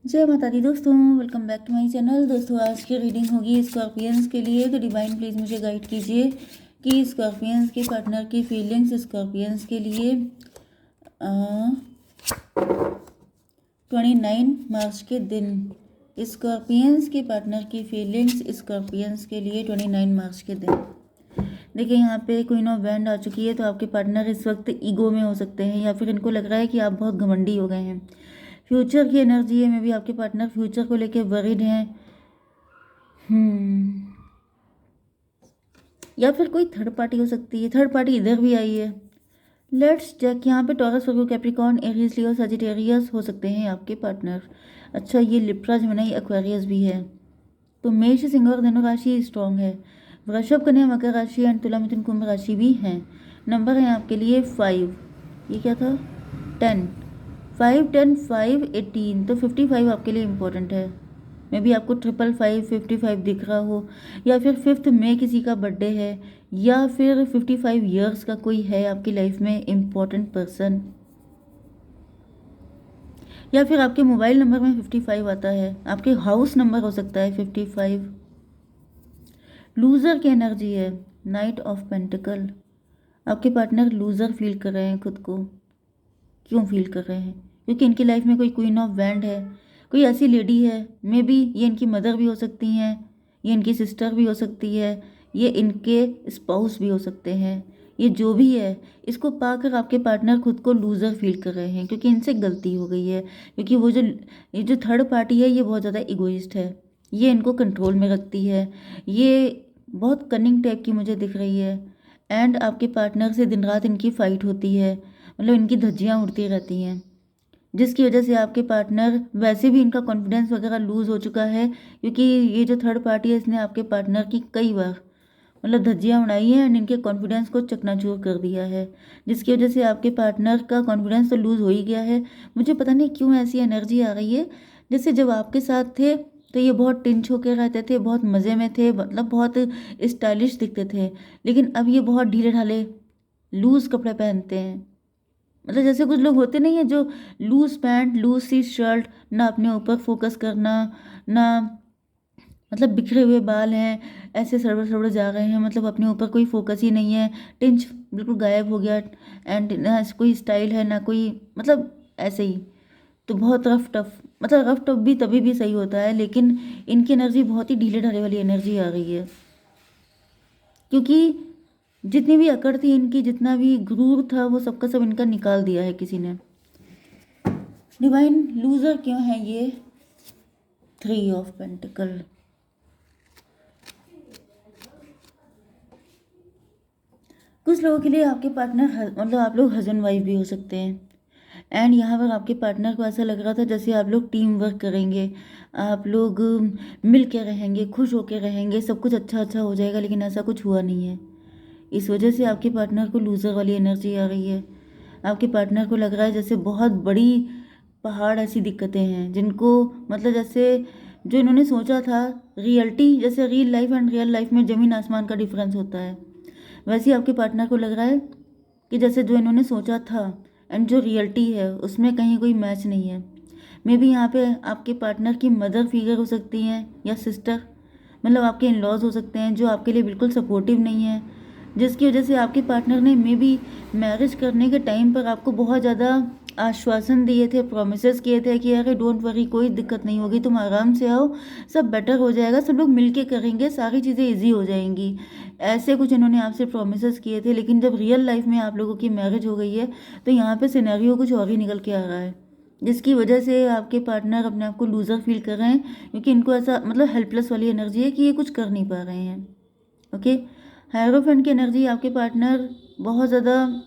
जय माता दी दोस्तों, welcome back to my channel. दोस्तों आज की रीडिंग होगी स्कॉर्पियंस के लिए। तो डिवाइन प्लीज़ मुझे गाइड कीजिए कि स्कॉर्पियंस के पार्टनर की फीलिंग्स स्कॉर्पियंस के लिए 29 मार्च के दिन। स्कॉर्पियंस के पार्टनर की फीलिंग्स स्कॉर्पियंस के लिए 29 मार्च के दिन। देखिए यहाँ पे क्वीन ऑफ वैंड आ चुकी है। तो आपके पार्टनर इस वक्त ईगो में हो सकते हैं या फिर इनको लग रहा है कि आप बहुत घमंडी हो गए हैं। फ्यूचर की एनर्जी है, मे बी आपके पार्टनर फ्यूचर को लेके वरीड हैं। या फिर कोई थर्ड पार्टी हो सकती है। थर्ड पार्टी इधर भी आई है। Let's check. यहाँ पे Taurus, Virgo, Capricorn, Aries, Leo, Sagittarius हो सकते हैं आपके पार्टनर। अच्छा, ये लिब्रा, जेमिनी, एक्वेरियस भी है। तो मेष, सिंह और धनु राशि स्ट्रॉन्ग है। वृषभ, कन्या, मकर राशि एंड तुला, मिथुन, कुंभ राशि भी हैं। नंबर है आपके लिए 5। ये क्या था? 10। 5, 10, 5, 18। तो 55 आपके लिए इम्पोर्टेंट है। मे बी आपको 555, 55 दिख रहा हो, या फिर 5 मई किसी का बर्थडे है, या फिर 55 ईयर्स का कोई है आपकी लाइफ में इम्पोर्टेंट पर्सन, या फिर आपके मोबाइल नंबर में 55 आता है। आपके हाउस नंबर हो सकता है 55। लूज़र की एनर्जी है। Night of pentacle. आपके पार्टनर लूज़र फील कर रहे हैं खुद को। क्यों फील कर रहे हैं? क्योंकि इनकी लाइफ में कोई क्वीन ऑफ वैंड है, कोई ऐसी लेडी है। मे बी ये इनकी मदर भी हो सकती हैं, ये इनकी सिस्टर भी हो सकती है, ये इनके स्पाउस भी हो सकते हैं। ये जो भी है, इसको पाकर आपके पार्टनर खुद को लूज़र फील कर रहे हैं क्योंकि इनसे गलती हो गई है। क्योंकि ये जो थर्ड पार्टी है, ये बहुत ज़्यादा इगोइस्ट है। ये इनको कंट्रोल में रखती है। ये बहुत कनिंग टाइप की मुझे दिख रही है। एंड आपके पार्टनर से दिन रात इनकी फाइट होती है, मतलब इनकी धज्जियाँ उड़ती रहती हैं, जिसकी वजह से आपके पार्टनर, वैसे भी इनका कॉन्फिडेंस वगैरह लूज़ हो चुका है। क्योंकि ये जो थर्ड पार्टी है, इसने आपके पार्टनर की कई बार मतलब धज्जियाँ उड़ाई हैं एंड इनके कॉन्फिडेंस को चकनाचूर कर दिया है, जिसकी वजह से आपके पार्टनर का कॉन्फिडेंस तो लूज़ हो ही गया है। मुझे पता नहीं क्यों ऐसी एनर्जी आ रही है, जैसे जब आपके साथ थे तो ये बहुत टिंच होकर रहते थे, बहुत मज़े में थे, मतलब बहुत स्टाइलिश दिखते थे। लेकिन अब ये बहुत ढीले ढाले लूज़ कपड़े पहनते हैं। मतलब जैसे कुछ लोग होते नहीं है जो लूज पैंट, लूज सी शर्ट, ना अपने ऊपर फोकस करना, ना मतलब बिखरे हुए बाल हैं, ऐसे सड़बड़ सड़बड़ जा रहे हैं, मतलब अपने ऊपर कोई फोकस ही नहीं है, टिंच बिल्कुल गायब हो गया। एंड ना कोई स्टाइल है ना कोई, मतलब ऐसे ही। तो बहुत रफ टफ, मतलब रफ टफ भी तभी भी सही होता है, लेकिन इनकी एनर्जी बहुत ही ढीले ढाले वाली एनर्जी आ गई है। क्योंकि जितनी भी अकड़ थी इनकी, जितना भी गुरूर था, वो सबका सब इनका निकाल दिया है किसी ने। डिवाइन लूजर क्यों है ये? 3 ऑफ पेंटिकल। कुछ लोगों के लिए आपके पार्टनर, मतलब आप लोग हस्बैंड वाइफ भी हो सकते हैं। एंड यहाँ पर आपके पार्टनर को ऐसा लग रहा था जैसे आप लोग टीम वर्क करेंगे, आप लोग मिल के रहेंगे, खुश होके रहेंगे, सब कुछ अच्छा अच्छा हो जाएगा, लेकिन ऐसा कुछ हुआ नहीं है। इस वजह से आपके पार्टनर को लूज़र वाली एनर्जी आ रही है। आपके पार्टनर को लग रहा है जैसे बहुत बड़ी पहाड़ ऐसी दिक्कतें हैं जिनको, मतलब जैसे जो इन्होंने सोचा था, रियलिटी, जैसे real life and real life में ज़मीन आसमान का डिफरेंस होता है, वैसे ही आपके पार्टनर को लग रहा है कि जैसे जो इन्होंने सोचा था एंड जो रियलिटी है उसमें कहीं कोई मैच नहीं है। मे बी यहाँ पे आपके पार्टनर की मदर फिगर हो सकती हैं या सिस्टर, मतलब आपके इन लॉज हो सकते हैं जो आपके लिए बिल्कुल सपोर्टिव नहीं है, जिसकी वजह से आपके पार्टनर ने मे बी मैरिज करने के टाइम पर आपको बहुत ज़्यादा आश्वासन दिए थे, प्रोमिसेस किए थे कि अरे डोंट वरी, कोई दिक्कत नहीं होगी, तुम आराम से आओ, सब बेटर हो जाएगा, सब लोग मिलके करेंगे, सारी चीज़ें इजी हो जाएंगी। ऐसे कुछ इन्होंने आपसे प्रोमिसेस किए थे। लेकिन जब रियल लाइफ में आप लोगों की मैरिज हो गई है तो यहाँ पे सिनेरियो कुछ और ही निकल के आ रहा है, जिसकी वजह से आपके पार्टनर अपने आप को लूज़र फील कर रहे हैं, क्योंकि इनको ऐसा, मतलब हेल्पलेस वाली एनर्जी है कि ये कुछ कर नहीं पा रहे हैं। ओके, हायरोफेंट की एनर्जी, आपके पार्टनर बहुत ज़्यादा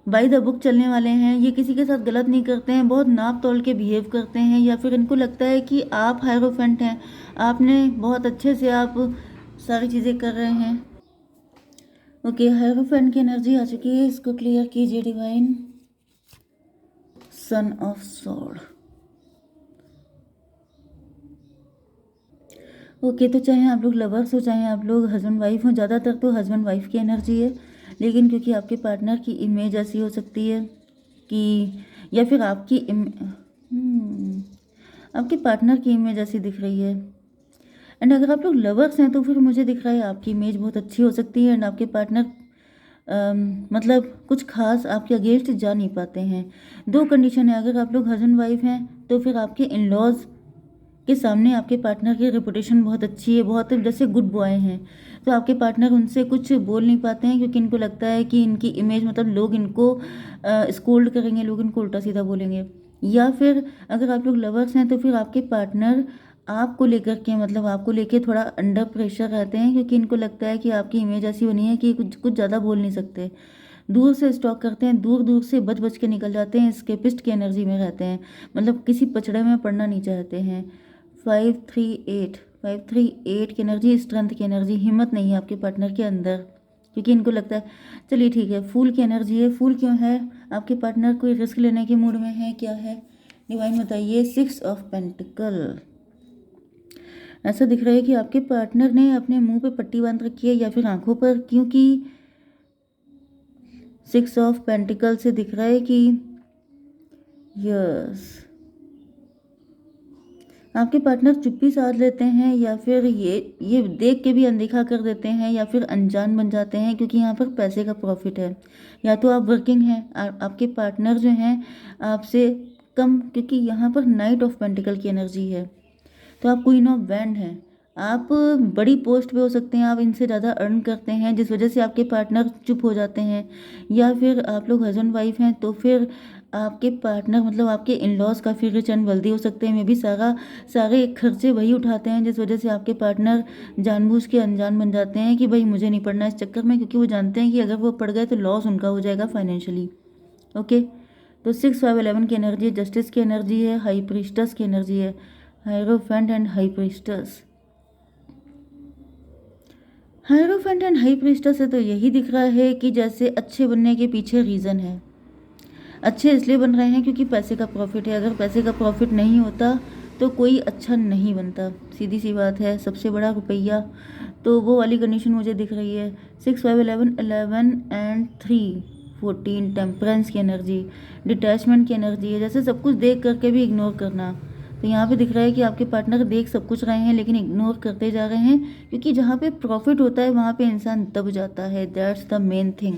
बाई द बुक चलने वाले हैं। ये किसी के साथ गलत नहीं करते हैं, बहुत नाप तोल के बिहेव करते हैं, या फिर इनको लगता है कि आप हायरोफेंट हैं, आपने बहुत अच्छे से आप सारी चीज़ें कर रहे हैं। ओके, हायरोफेंट की एनर्जी आ चुकी है, इसको क्लियर कीजिए divine. Son of sword. Okay, तो चाहे आप लोग लवर्स हो, चाहे आप लोग हस्बैंड वाइफ हो, ज़्यादातर तो हस्बैंड वाइफ की एनर्जी है, लेकिन क्योंकि आपके पार्टनर की इमेज ऐसी हो सकती है कि, या फिर आपकी आपके पार्टनर की इमेज ऐसी दिख रही है। एंड अगर आप लोग लवर्स हैं तो फिर मुझे दिख रहा है आपकी इमेज बहुत अच्छी हो सकती है एंड आपके पार्टनर मतलब कुछ खास आपके अगेंस्ट जा नहीं पाते हैं। दो कंडीशन है, अगर आप लोग हस्बैंड वाइफ हैं तो फिर आपके इन लॉज के सामने आपके पार्टनर की रेपुटेशन बहुत अच्छी है, बहुत जैसे गुड बॉय हैं, तो आपके पार्टनर उनसे कुछ बोल नहीं पाते हैं क्योंकि इनको लगता है कि इनकी इमेज मतलब लोग इनको स्कोल्ड करेंगे, लोग इनको उल्टा सीधा बोलेंगे। या फिर अगर आप लोग लवर्स हैं तो फिर आपके पार्टनर आपको लेकर के मतलब आपको लेके थोड़ा अंडर प्रेशर रहते हैं क्योंकि इनको लगता है कि आपकी इमेज ऐसी बनी है कि कुछ कुछ ज़्यादा बोल नहीं सकते, दूर से स्टॉक करते हैं, दूर दूर से बच बच के निकल जाते हैं, स्केपिस्ट की एनर्जी में रहते हैं, मतलब किसी पचड़े में पड़ना नहीं चाहते हैं। 538 की एनर्जी, स्ट्रेंथ की एनर्जी, हिम्मत नहीं है आपके पार्टनर के अंदर क्योंकि इनको लगता है चलिए ठीक है। फूल की एनर्जी है, फूल क्यों है? आपके पार्टनर कोई रिस्क लेने के मूड में है, क्या है डिवाइन बताइए। 6 ऑफ पेंटिकल, ऐसा दिख रहा है कि आपके पार्टनर ने अपने मुंह पे पट्टी बांध रखी है या फिर आंखों पर, क्योंकि 6 ऑफ पेंटिकल से दिख रहा है कि यस आपके पार्टनर चुप्पी साध लेते हैं या फिर ये देख के भी अनदेखा कर देते हैं या फिर अनजान बन जाते हैं क्योंकि यहाँ पर पैसे का प्रॉफिट है। या तो आप वर्किंग हैं, आपके पार्टनर जो हैं आपसे कम, क्योंकि यहाँ पर नाइट ऑफ पेंटिकल की एनर्जी है, तो आप क्वीन ऑफ वैंड हैं, आप बड़ी पोस्ट पे हो सकते हैं, आप इनसे ज़्यादा अर्न करते हैं जिस वजह से आपके पार्टनर चुप हो जाते हैं। या फिर आप लोग हस्बैंड वाइफ हैं तो फिर आपके पार्टनर मतलब आपके इन लॉज काफ़ी रिच एंड वेल्दी हो सकते हैं, मे भी सारे खर्चे वही उठाते हैं जिस वजह से आपके पार्टनर जानबूझ के अनजान बन जाते हैं कि भाई मुझे नहीं पढ़ना इस चक्कर में, क्योंकि वो जानते हैं कि अगर वो पढ़ गए तो लॉस उनका हो जाएगा फाइनेंशियली। ओके, तो 6 5 11 की एनर्जी है, जस्टिस की एनर्जी है, हाई प्रीस्टस की एनर्जी है, hierophant and high प्रीस्टस। Hierophant and high प्रीस्टस से तो यही दिख रहा है कि जैसे अच्छे बनने के पीछे रीज़न है, अच्छे इसलिए बन रहे हैं क्योंकि पैसे का प्रॉफिट है, अगर पैसे का प्रॉफिट नहीं होता तो कोई अच्छा नहीं बनता, सीधी सी बात है, सबसे बड़ा रुपया, तो वो वाली कंडीशन मुझे दिख रही है। 6 5 11 एंड 3 14 टेम्परेंस की एनर्जी, डिटैचमेंट की एनर्जी है, जैसे सब कुछ देख करके भी इग्नोर करना। तो यहाँ पे दिख रहा है कि आपके पार्टनर देख सब कुछ रहे हैं लेकिन इग्नोर करते जा रहे हैं क्योंकि जहाँ पे प्रॉफिट होता है वहाँ पे इंसान दब जाता है, that's the main thing.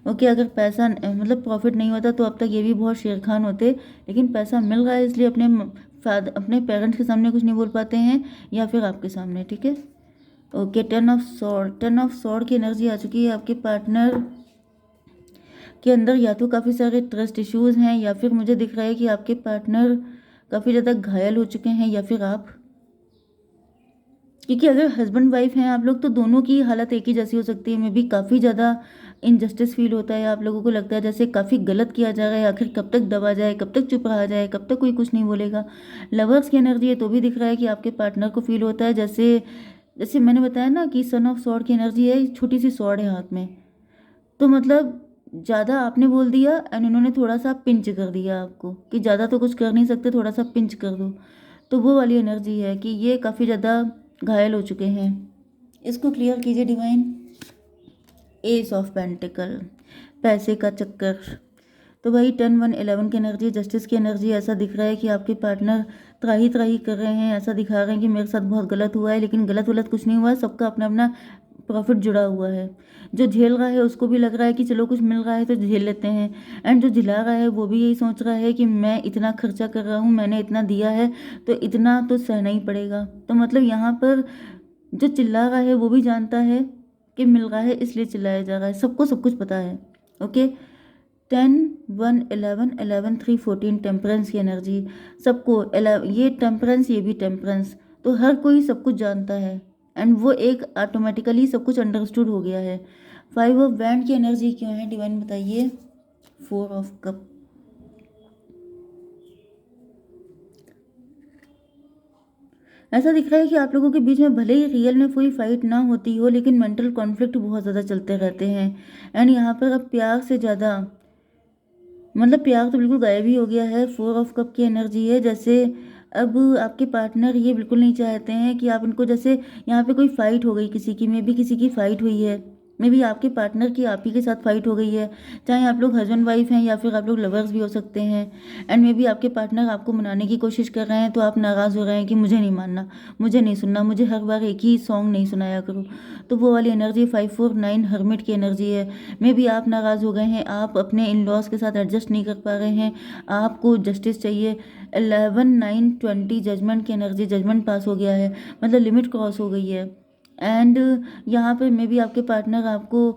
Okay, अगर पैसा मतलब प्रॉफिट नहीं होता तो अब तक ये भी बहुत शेर खान होते, लेकिन पैसा मिल रहा है इसलिए अपने पेरेंट्स के सामने कुछ नहीं बोल पाते हैं या फिर आपके सामने, ठीक है। ओके, 10 ऑफ सॉर्ड की एनर्जी आ चुकी है, आपके पार्टनर के अंदर या तो काफ़ी सारे ट्रस्ट इश्यूज़ हैं या फिर मुझे दिख रहा है कि आपके पार्टनर काफ़ी ज़्यादा घायल हो चुके हैं या फिर आप, क्योंकि अगर हस्बैंड वाइफ हैं आप लोग तो दोनों की हालत एक ही जैसी हो सकती है, मे भी काफ़ी ज़्यादा इनजस्टिस फील होता है, आप लोगों को लगता है जैसे काफ़ी गलत किया जा रहा है, आखिर कब तक दबा जाए, कब तक चुप रहा जाए, कब तक कोई कुछ नहीं बोलेगा। लवर्स की एनर्जी है तो भी दिख रहा है कि आपके पार्टनर को फील होता है जैसे जैसे मैंने बताया ना कि सन ऑफ सॉर्ड की एनर्जी है, छोटी सी सॉर्ड है हाथ में, तो मतलब ज़्यादा आपने बोल दिया एंड उन्होंने थोड़ा सा पिंच कर दिया आपको कि ज़्यादा तो कुछ कर नहीं सकते, थोड़ा सा पिंच कर दो, तो वो वाली एनर्जी है कि ये काफ़ी ज़्यादा घायल हो चुके हैं। इसको क्लियर कीजिए डिवाइन। एस ऑफ पेंटिकल, पैसे का चक्कर, तो भाई 10 1 11 की एनर्जी, जस्टिस की एनर्जी, ऐसा दिख रहा है कि आपके पार्टनर त्राही त्राही कर रहे हैं, ऐसा दिखा रहे हैं कि मेरे साथ बहुत गलत हुआ है, लेकिन गलत वलत कुछ नहीं हुआ है, सबका अपना अपना प्रॉफिट जुड़ा हुआ है। जो झेल रहा है उसको भी लग रहा है कि चलो कुछ मिल रहा है तो झेल लेते हैं, एंड जो झिला रहा है वो भी यही सोच रहा है कि मैं इतना खर्चा कर रहा हूँ, मैंने इतना दिया है तो इतना तो सहना ही पड़ेगा। तो मतलब यहाँ पर जो चिल्ला रहा है वो भी जानता है कि मिल रहा है इसलिए चिल्लाया जा रहा है, सबको सब कुछ पता है। ओके, 10 1 11 11 3 14 टेम्परेंस की एनर्जी, सबको ये टेम्परेंस ये भी टेम्परेंस, तो हर कोई सब कुछ जानता है एंड वो एक ऑटोमेटिकली सब कुछ अंडरस्टूड हो गया है। 5 ऑफ वैंड की एनर्जी क्यों है डिवाइन बताइए। 4 ऑफ कप, ऐसा दिख रहा है कि आप लोगों के बीच में भले ही रियल में कोई फाइट ना होती हो लेकिन मेंटल कॉन्फ्लिक्ट बहुत ज़्यादा चलते रहते हैं, एंड यहाँ पर अब प्यार से ज़्यादा मतलब प्यार तो बिल्कुल गायब ही हो गया है। 4 ऑफ कप की एनर्जी है, जैसे अब आपके पार्टनर ये बिल्कुल नहीं चाहते हैं कि आप इनको, जैसे यहाँ पे कोई फाइट हो गई किसी की, में भी किसी की फाइट हुई है मे बी आपके पार्टनर की आप ही के साथ फाइट हो गई है, चाहे आप लोग हस्बैंड वाइफ हैं या फिर आप लोग लवर्स भी हो सकते हैं। एंड मे बी आपके पार्टनर आपको मनाने की कोशिश कर रहे हैं, तो आप नाराज़ हो रहे हैं कि मुझे नहीं मानना, मुझे नहीं सुनना, मुझे हर बार एक ही सॉन्ग नहीं सुनाया करो। तो वो वाली एनर्जी 549 हर्मिट की एनर्जी है। मे बी आप नाराज़ हो गए हैं, आप अपने इन लॉज के साथ एडजस्ट नहीं कर पा रहे हैं, आपको जस्टिस चाहिए। 11 9 20 जजमेंट की एनर्जी, जजमेंट पास हो गया है, मतलब लिमिट क्रॉस हो गई है। एंड यहाँ पे मे बी आपके पार्टनर आपको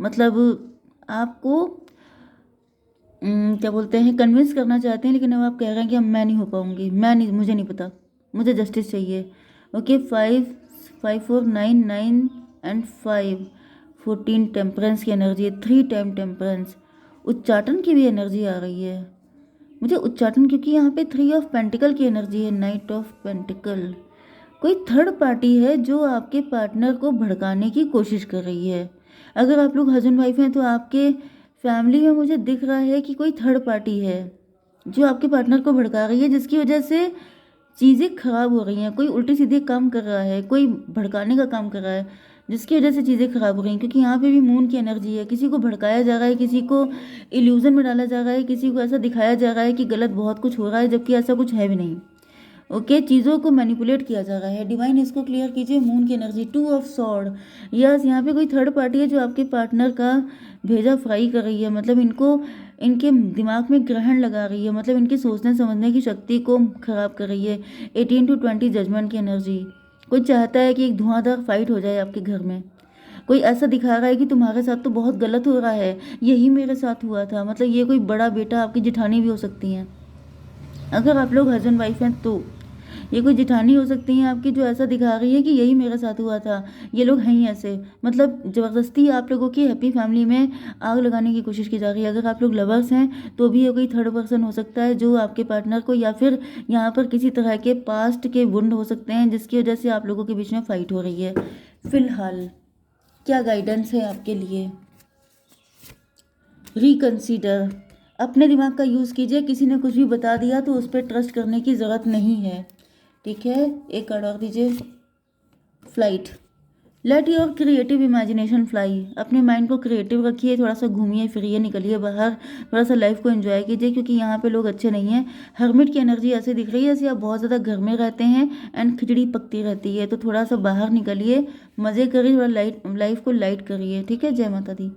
मतलब आपको क्या बोलते हैं, कन्विंस करना चाहते हैं, लेकिन अब आप कह रहे हैं कि अब मैं नहीं हो पाऊंगी, मैं नहीं, मुझे नहीं पता, मुझे जस्टिस चाहिए। ओके, 5 5 4 9 9 एंड 5 14 टेम्परेंस की एनर्जी है, 3 टाइम टेम्परेंस। उच्चाटन की भी एनर्जी आ रही है मुझे, उच्चाटन, क्योंकि यहाँ पे 3 ऑफ पेंटिकल की एनर्जी है, नाइट ऑफ पेंटिकल। कोई थर्ड पार्टी है जो आपके पार्टनर को भड़काने की कोशिश कर रही है। अगर आप लोग हस्बैंड वाइफ हैं तो आपके फैमिली में मुझे दिख रहा है कि कोई थर्ड पार्टी है जो आपके पार्टनर को भड़का रही है, जिसकी वजह से चीज़ें खराब हो रही हैं। कोई उल्टे सीधे काम कर रहा है, कोई भड़काने का काम कर रहा है, जिसकी वजह से चीज़ें खराब हो रही हैं। क्योंकि यहाँ पे भी मून की एनर्जी है, किसी को भड़काया जा रहा है, किसी को इल्यूजन में डाला जा रहा है, किसी को ऐसा दिखाया जा रहा है कि गलत बहुत कुछ हो रहा है, जबकि ऐसा कुछ है भी नहीं। ओके, चीज़ों को मैनिपुलेट किया जा रहा है। डिवाइन इसको क्लियर कीजिए। मून की एनर्जी 2 ऑफ सॉर्ड। यस, यहाँ पे कोई थर्ड पार्टी है जो आपके पार्टनर का भेजा फ्राई कर रही है, मतलब इनको, इनके दिमाग में ग्रहण लगा रही है, मतलब इनकी सोचने समझने की शक्ति को खराब कर रही है। 18 to 20 जजमेंट की एनर्जी। कोई चाहता है कि एक धुआंधार फाइट हो जाए आपके घर में। कोई ऐसा दिखा रहा है कि तुम्हारे साथ तो बहुत गलत हो रहा है, यही मेरे साथ हुआ था। मतलब ये कोई बड़ा बेटा, आपकी जिठानी भी हो सकती हैं अगर आप लोग हस्बैंड वाइफ हैं तो। ये कोई जिठानी हो सकती हैं आपकी, जो ऐसा दिखा रही है कि यही मेरे साथ हुआ था, ये लोग हैं ही ऐसे। मतलब ज़बरदस्ती आप लोगों की हैप्पी फैमिली में आग लगाने की कोशिश की जा रही है। अगर आप लोग लवर्स हैं तो भी ये कोई थर्ड पर्सन हो सकता है जो आपके पार्टनर को, या फिर यहाँ पर किसी तरह के पास्ट के वुंड हो सकते हैं जिसकी वजह से आप लोगों के बीच में फाइट हो रही है। फिलहाल क्या गाइडेंस है आपके लिए? रिकंसीडर, अपने दिमाग का यूज़ कीजिए। किसी ने कुछ भी बता दिया तो उस पर ट्रस्ट करने की ज़रूरत नहीं है, ठीक है। एक कार्ड और दीजिए। Flight, let your creative imagination fly. अपने माइंड को क्रिएटिव रखिए, थोड़ा सा घूमिए फिरिए, निकलिए बाहर, थोड़ा सा लाइफ को एंजॉय कीजिए, क्योंकि यहाँ पे लोग अच्छे नहीं हैं। हर्मिट की एनर्जी ऐसे दिख रही है जैसे आप बहुत ज़्यादा घर में रहते हैं एंड खिचड़ी पकती रहती है। तो थोड़ा सा बाहर निकलिए, मज़े करिए, थोड़ा लाइफ को लाइट करिए, ठीक है। जय माता दी।